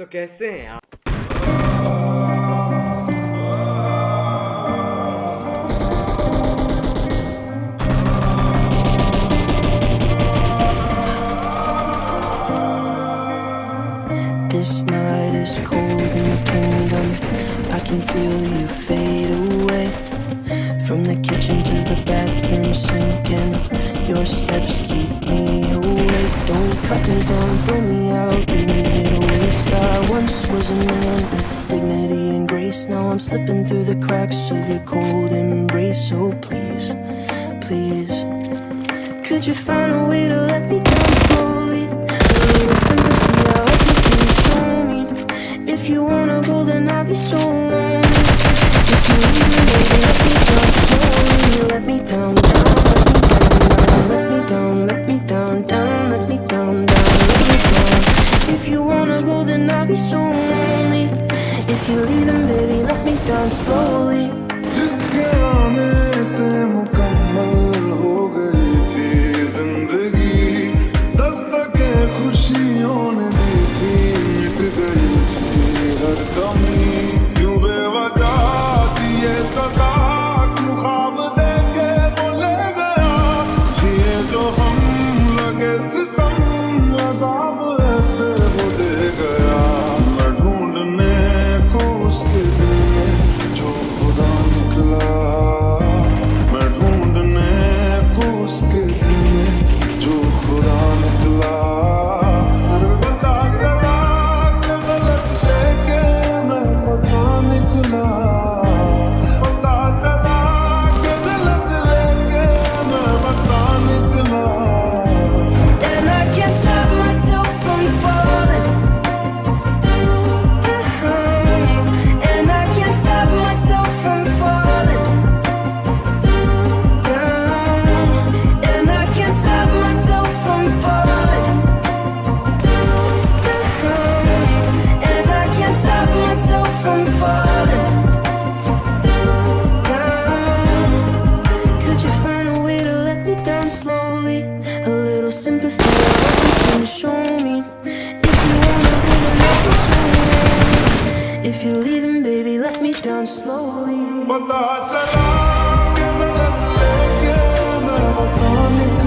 तो कैसे हैं आप? This night is cold in the kingdom. I can feel you fade away. From the kitchen to the bathroom sinking. Your steps keep me awake. Don't cut me down, throw me out, leave me here to waste. I once was a man with dignity and grace. Now I'm slipping through the cracks of your cold embrace. So please, please, could you find a way to let me down slowly? A little sympathy, I hope you can show me. If you wanna go, then I'll be so lonely. If you leave me, baby, let me down slowly. Let me down, down, let me down, let me down, down, let me down, down, let me down. If you wanna go, then I'll be so lonely. If you leave, then baby, let me down slowly. जिसके आने से मुकम्मल हो गई थी जिंदगी, दस्तके खुशियों ने दी थी, मिट गई थी हर कमी। क्यों बेवजह दिए सजा, क्यों ख्वाब देके वो ले गया, ये जो हम लगे सितम अज़ाब ऐसे वो दे गया। मैं ढूंढने को उसके दिल में जो खुदा निकला, मैं ढूंढने को उसके दिल में जो खुदा निकला। पता चला कि गलत लेके मैं पता निकला, पता चला कि गलत लेके मैं पता निकला। And I can't stop myself from falling. And I can't stop myself from falling down. And I can't stop myself from falling down. And I can't stop myself from falling down. Could you find a way to let me down slowly? A little sympathy, I hope you can show me. If you wanna go, then I'll be so lonely. If you're leaving, baby, let me down slowly. पता चला कि गलत लेके मैं पता निकला।